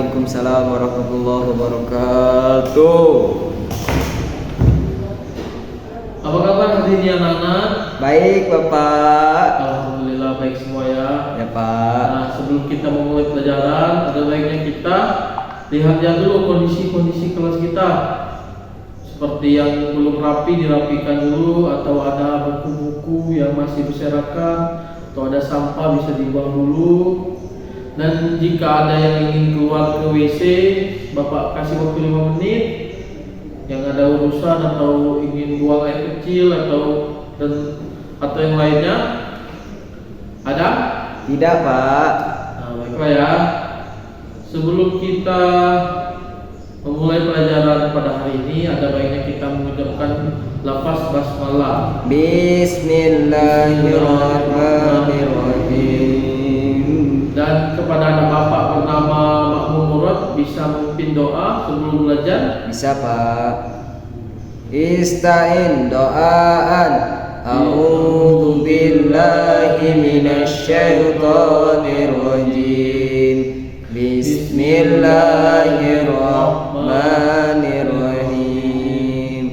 Waalaikumsalam warahmatullahi wabarakatuh. Apa kabar hari ini anak-anak? Baik Bapak. Alhamdulillah baik semua ya. Ya Pak. Nah, sebelum kita memulai pelajaran, ada baiknya kita lihat dulu kondisi kelas kita. Seperti yang belum rapi, dirapikan dulu, atau ada buku-buku yang masih berserakan, atau ada sampah bisa dibuang dulu. Dan jika ada yang ingin keluar ke WC, Bapak kasih waktu 5 menit. Yang ada urusan atau ingin buang air kecil atau yang lainnya, ada? Tidak Pak. Nah, baiklah ya. Sebelum kita memulai pelajaran pada hari ini, ada baiknya kita mengucapkan lafaz basmalah. Bismillahirrahmanirrahim. Dan kepada anak bapak bernama Makmum Murad, bisa memimpin doa sebelum belajar? Bisa Pak. Ista'in doaan. A'udzu billahi minasyaitonir rajim. Bismillahirrahmanirrahim.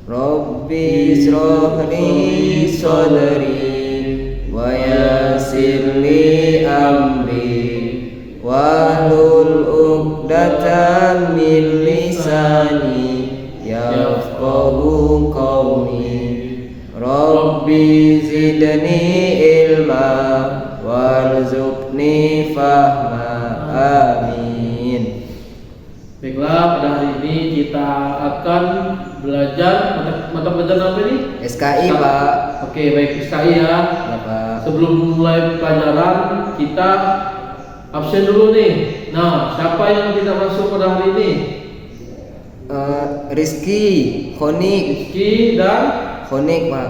Rabbi ishrah li sadri wa yassir li amri wahlul 'uqdatam min lisani yafqahu qawli. Rabbi zidni ilma warzuqni fahma. Amin. Baiklah, pada hari ini kita akan belajar mata pelajaran apa ini? SKI Pak. Oke, baik, SKI ya. Ya Pak. Sebelum mulai pelajaran, kita absen dulu nih. Nah, siapa yang tidak masuk pada hari ini? Rizky, Khonik. Rizky dan Khonik Pak.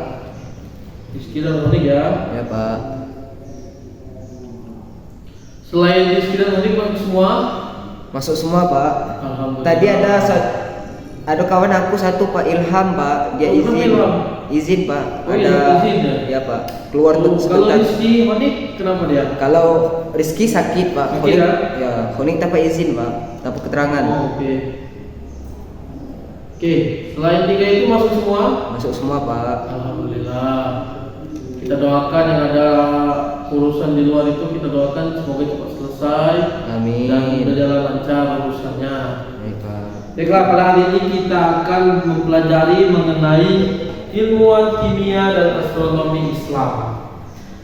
Rizky dan Monik ya. Ya Pak. Selain Rizky dan Monik, masuk semua? Masuk semua Pak. Alhamdulillah. Tadi ada kawan aku satu Pak, Ilham Pak. Dia Oh, Ilham. izin Pak. Oh, iya, izin ya? Ya Pak. Keluar Oh, tuh kalau sebentar. Rizky Monik kenapa dia? Kalau Rizky sakit Pak. Sakit, ya? Ya, Khonik tanpa izin Pak. Tanpa keterangan. Oh, oke. Oke, selain tiga itu masuk semua? Masuk semua Pak. Alhamdulillah. Kita doakan yang ada urusan di luar itu, kita doakan semoga cepat selesai. Amin. Dan berjalan lancar urusannya. Baik Pak. Baiklah, pada hari ini kita akan mempelajari mengenai ilmuwan kimia dan astronomi Islam.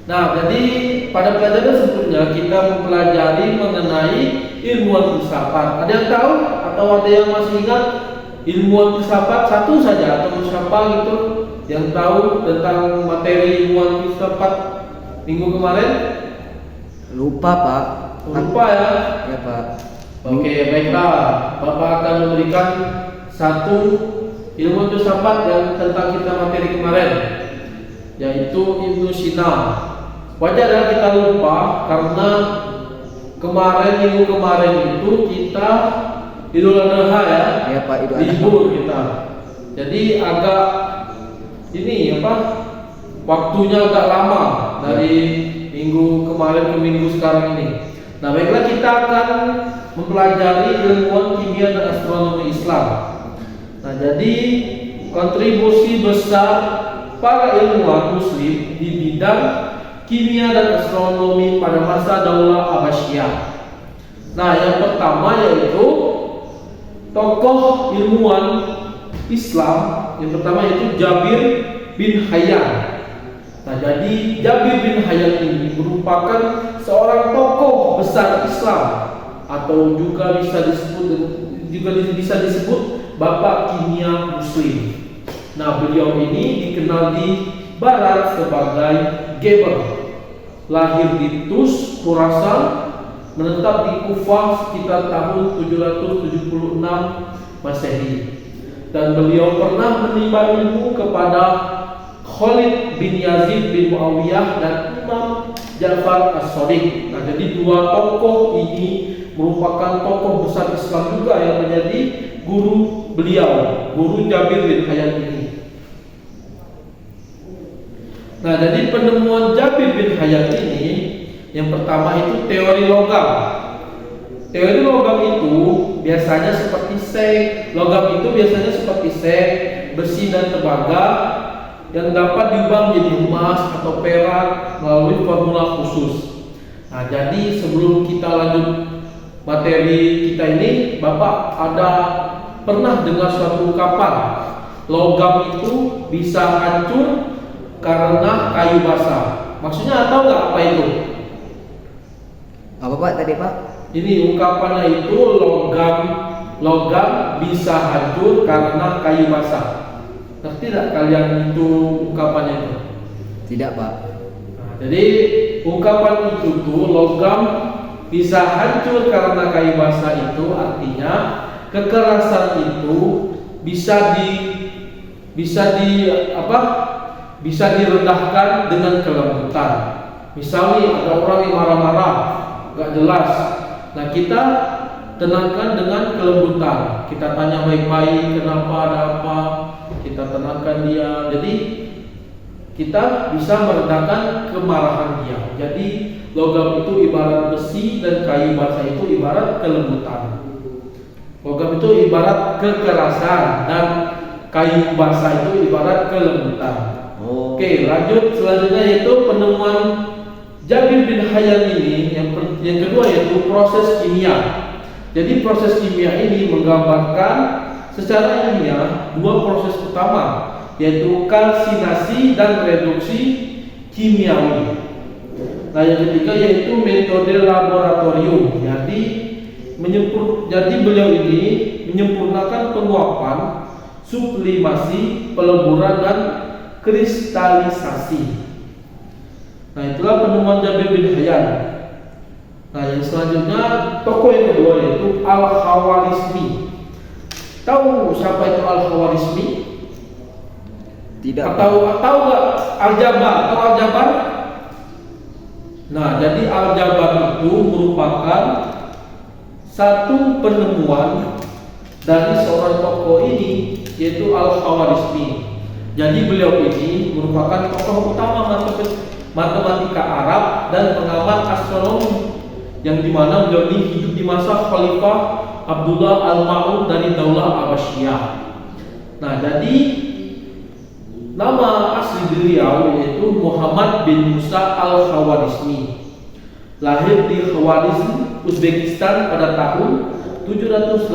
Nah, jadi pada pelajaran sebelumnya kita mempelajari mengenai ilmuwan filsafat. Ada yang tahu atau ada yang masih ingat ilmuwan filsafat? Satu saja atau siapa gitu yang tahu tentang materi ilmuwan filsafat minggu kemarin? Lupa Pak. Lupa ya? Ya Pak. Oke, baiklah. Bapak akan memberikan satu ilmu filsafat yang tentang kita materi kemarin, yaitu Ibnu Sina. Wajar ya kita lupa karena minggu kemarin itu kita Idul Adha ya. Ya Pak, Idul Adha. Libur kita. Jadi agak waktunya agak lama dari minggu kemarin ke minggu sekarang ini. Nah, baiklah, kita akan mempelajari ilmuwan kimia dan astronomi Islam. Nah, jadi kontribusi besar para ilmuwan muslim di bidang kimia dan astronomi pada masa Daulah Abbasiyah. Nah, yang pertama yaitu tokoh ilmuwan Islam. Yang pertama yaitu Jabir bin Hayyan. Nah, jadi Jabir bin Hayyan ini merupakan seorang tokoh besar Islam, atau juga bisa disebut Bapak Kimia Muslim. Nah, beliau ini dikenal di Barat sebagai Geber. Lahir di Tus, Khurasan, menetap di Kufah sekitar tahun 776 Masehi. Dan beliau pernah menimba ilmu kepada Khalid bin Yazid bin Muawiyah dan Imam Ja'far As-Shadiq. Nah, jadi dua tokoh ini merupakan tokoh besar Islam juga yang menjadi guru beliau, guru Jabir bin Hayyan ini. Nah, jadi penemuan Jabir bin Hayyan ini yang pertama itu teori logam. Teori logam itu biasanya seperti seng. Logam itu biasanya seperti seng, besi dan tembaga yang dapat diubah menjadi emas atau perak melalui formula khusus. Nah, jadi sebelum kita lanjut materi kita ini, Bapak ada pernah dengar suatu ungkapan logam itu bisa hancur karena kayu basah? Maksudnya tahu nggak apa itu? Apa Pak tadi Pak? Ini ungkapannya itu logam bisa hancur karena kayu basah. Ngerti tidak kalian itu ungkapannya itu? Tidak Pak. Nah, jadi ungkapan itu tuh logam bisa hancur karena kayu basah itu artinya kekerasan itu bisa direndahkan dengan kelembutan. Misalnya ada orang yang marah-marah, gak jelas. Nah, kita tenangkan dengan kelembutan. Kita tanya baik-baik, kenapa, ada apa. Kita tenangkan dia. Jadi kita bisa meredakan kemarahan dia. Jadi logam itu ibarat besi dan kayu basah itu ibarat kelembutan. Logam itu ibarat kekerasan dan kayu basah itu ibarat kelembutan. Oke, lanjut selanjutnya yaitu penemuan Jabir bin Hayyan ini yang kedua yaitu proses kimia. Jadi proses kimia ini menggambarkan secara ilmiah dua proses utama yaitu kalsinasi dan reduksi kimiawi. Nah, yang ketiga yaitu metode laboratorium. Jadi beliau ini menyempurnakan penguapan, sublimasi, peleburan dan kristalisasi. Nah, itulah penemuan Jabir bin Hayyan. Nah, yang selanjutnya tokoh yang kedua yaitu Al-Khawarizmi. Tahu siapa itu Al-Khawarizmi? Tidak. Tahu nggak Al-Jabar? Tahu Al-Jabar? Nah, jadi Al-Jabar itu merupakan satu penemuan dari seorang tokoh ini yaitu Al-Khawarizmi. Jadi beliau ini merupakan tokoh utama matematika Arab dan pengamat astronomi yang dimana beliau ini hidup di masa Khalifah Abdullah Al-Ma'mun dari Daulah Abbasiyah. Nah, jadi nama asli beliau yaitu Muhammad bin Musa Al-Khawarizmi. Lahir di Khawarizm, Uzbekistan pada tahun 780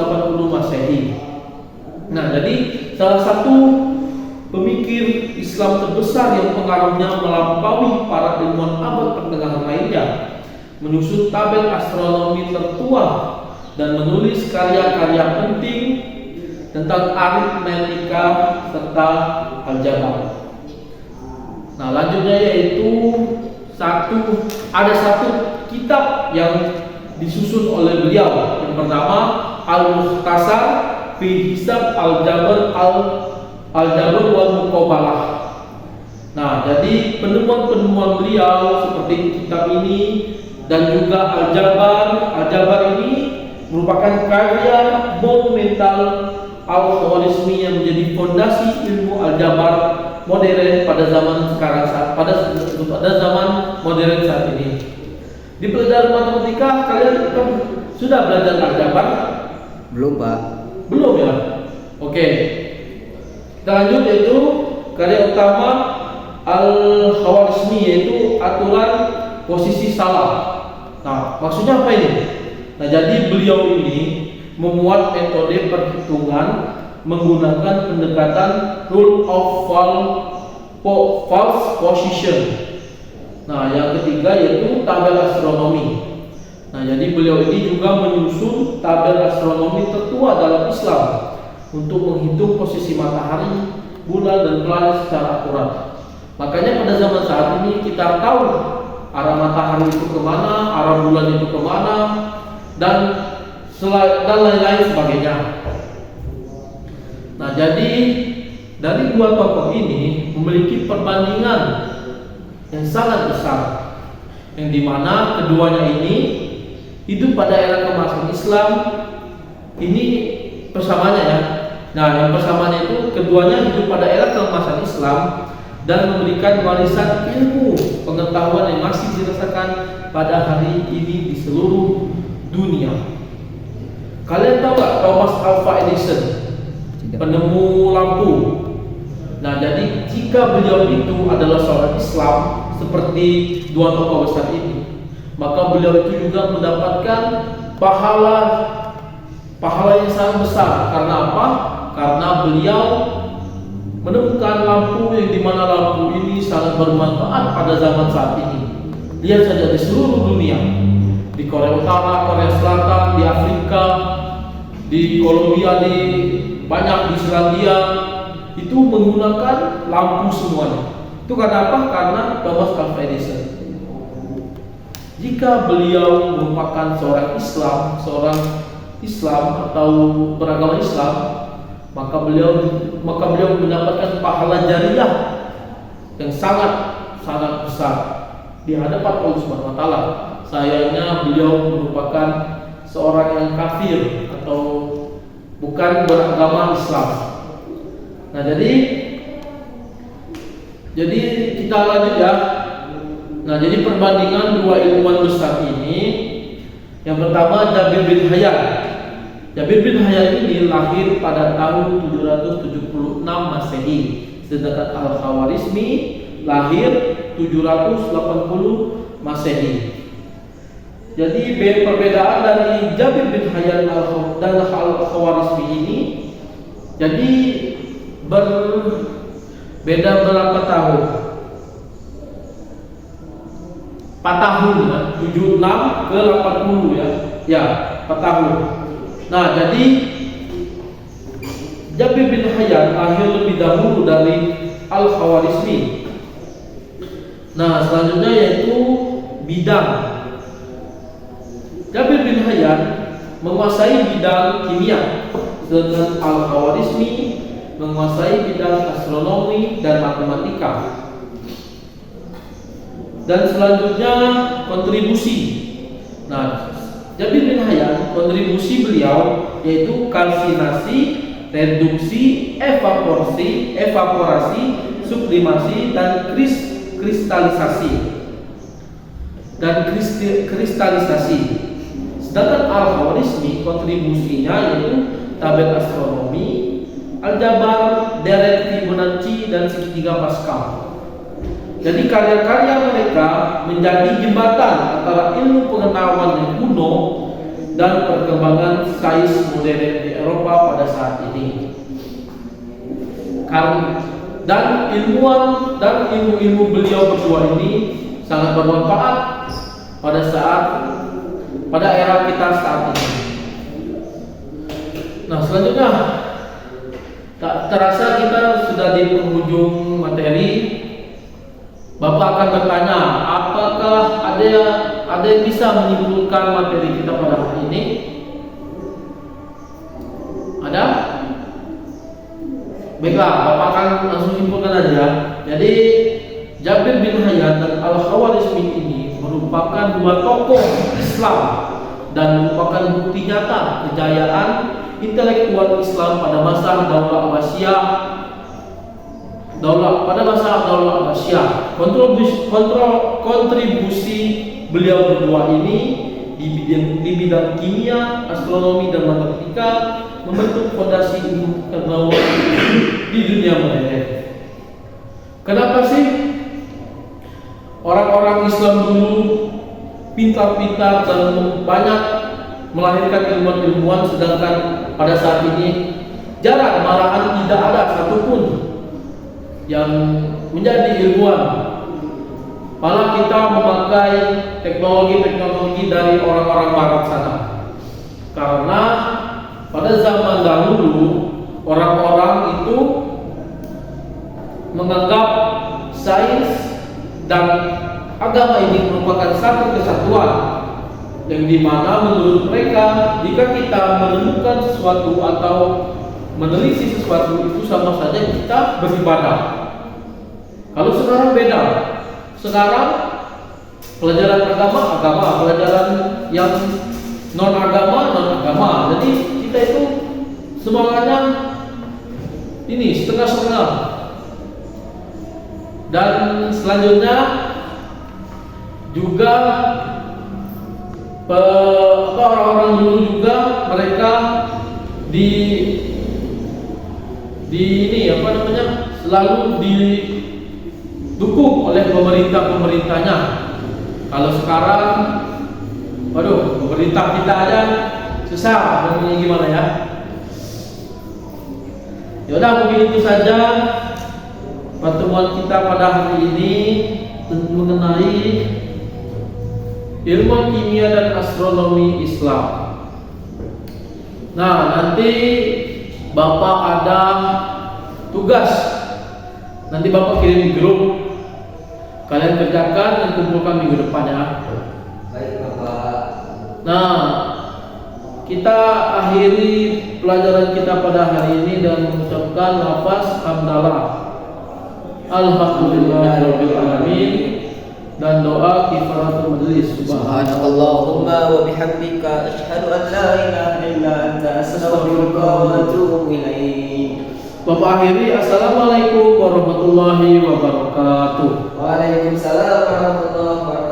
Masehi. Nah, jadi salah satu pemikir Islam terbesar yang pengaruhnya melampaui para ilmuwan abad pertengahan lainnya, menyusun tabel astronomi tertua dan menulis karya-karya penting tentang aritmetika serta aljabar. Nah, lanjutnya yaitu ada satu kitab yang disusun oleh beliau. Yang pertama Al-Mukhtasar fi Hisab Al-Jabar wal Muqabalah. Nah, jadi penemuan-penemuan beliau seperti kitab ini dan juga Al-Jabar ini merupakan karya monumental Al-Khawarizmi yang menjadi fondasi ilmu aljabar modern pada zaman modern saat ini. Di pelajaran matematika kalian sudah belajar aljabar? Belum, Pak. Belum ya? Oke. Kita lanjut yaitu karya utama Al-Khawarizmi yaitu aturan posisi salah. Nah, maksudnya apa ini? Nah, jadi beliau ini memuat metode perhitungan menggunakan pendekatan rule of false position. Nah, yang ketiga yaitu tabel astronomi. Nah, jadi beliau ini juga menyusun tabel astronomi tertua dalam Islam untuk menghitung posisi matahari, bulan dan planet secara akurat. Makanya pada zaman saat ini kita tahu arah matahari itu kemana, arah bulan itu kemana, dan lain-lain sebagainya. Nah, jadi dari dua tokoh ini memiliki perbandingan yang sangat besar, yang dimana keduanya ini hidup pada era keemasan Islam. Ini persamaannya ya. Nah, yang persamaannya itu keduanya hidup pada era keemasan Islam dan memberikan warisan ilmu pengetahuan yang masih dirasakan pada hari ini di seluruh dunia. Kalian tahu nggak Thomas Alva Edison, penemu lampu? Nah, jadi jika beliau itu adalah seorang Islam seperti dua tokoh besar ini, maka beliau itu juga mendapatkan pahala yang sangat besar. Karena apa? Karena beliau menemukan lampu yang dimana lampu ini sangat bermanfaat pada zaman saat ini. Lihat saja di seluruh dunia, di Korea Utara, Korea Selatan, di Afrika, di Kolombia, di banyak di Selandia, itu menggunakan lampu semuanya. Itu karena apa? Karena Thomas Alva Edison. Jika beliau merupakan seorang Islam atau beragama Islam, maka beliau mendapatkan pahala jariah yang sangat besar di hadapan Allah Subhanahu wa taala. Sayangnya beliau merupakan seorang yang kafir atau bukan beragama Islam. Nah, jadi kita lanjut ya. Nah, jadi perbandingan dua ilmuwan besar ini, yang pertama Jabir bin Hayyan. Jabir bin Hayyan ini lahir pada tahun 776 Masehi, sedangkan Al-Khawarizmi lahir 780 Masehi. Jadi perbedaan dari Jabir bin Hayyan dan Al-Khawarizmi ini jadi berbeda berapa tahun? 4 tahun ya, 76 ke 80 ya. Ya, 4 tahun. Nah, jadi Jabir bin Hayyan lahir lebih dahulu dari Al-Khawarizmi. Nah, selanjutnya yaitu bidang. Jabir bin Hayyan menguasai bidang kimia, sedangkan Al-Khawarizmi menguasai bidang astronomi dan matematika. Dan selanjutnya kontribusi. Nah, Jabir bin Hayyan, kontribusi beliau yaitu kalsinasi, reduksi, evaporasi, sublimasi, dan kristalisasi. Sedangkan Al-Khawarizmi kontribusinya yaitu tabel astronomi, aljabar, deret Fibonacci, dan segitiga Pascal. Jadi karya-karya mereka menjadi jembatan antara ilmu pengetahuan yang kuno dan perkembangan sains modern di Eropa pada saat ini. Dan ilmu-ilmu beliau berdua ini sangat bermanfaat pada era kita saat ini. Nah, selanjutnya tak terasa kita sudah di penghujung materi. Bapak akan bertanya, apakah ada yang bisa menyimpulkan materi kita pada hari ini? Ada? Baiklah, Bapak akan langsung simpulkan aja. Jadi Jabir bin Hayyan dan Al-Khawarizmi ini merupakan dua tokoh Islam dan merupakan bukti nyata kejayaan intelektual Islam pada masa Daulah Abbasiyah. Kontribusi beliau berdua ini di bidang kimia, astronomi, dan matematika membentuk fondasi ilmu pengetahuan di dunia modern. Kenapa sih orang-orang Islam dulu pintar-pintar dan banyak melahirkan ilmuwan-ilmuwan, sedangkan pada saat ini jarang, malahan tidak ada satupun yang menjadi ilmuwan? Malah kita memakai teknologi dari orang-orang barat sana. Karena pada zaman dahulu orang-orang itu menganggap sains dan agama ini merupakan satu kesatuan, yang dimana menurut mereka jika kita menemukan sesuatu atau menelisik sesuatu itu sama saja kita beribadah. Kalau sekarang beda. Sekarang pelajaran agama, pelajaran yang non agama. Jadi kita itu semangatnya ini setengah-setengah. Dan selanjutnya juga orang-orang dulu juga mereka di ini apa namanya, selalu didukung oleh pemerintahnya. Kalau sekarang, waduh, pemerintah kita aja susah, ngomongnya gimana ya? Yaudah, mungkin itu saja pertemuan kita pada hari ini mengenai ilmu kimia dan astronomi Islam. Nah, nanti Bapak ada tugas. Nanti Bapak kirim di grup. Kalian kerjakan dan kumpulkan minggu depan ya. Baik Bapak. Nah, kita akhiri pelajaran kita pada hari ini dan mengucapkan lafaz hamdalah. Alhamdulillahirabbil alamin dan doa kifaratul majelis. Subhanakallahumma wa bihamdika asyhadu an la ilaha illa anta astaghfiruka wa atubu ilaik. Bapak akhiri, assalamualaikum warahmatullahi wabarakatuh. Waalaikumsalam warahmatullahi wabarakatuh.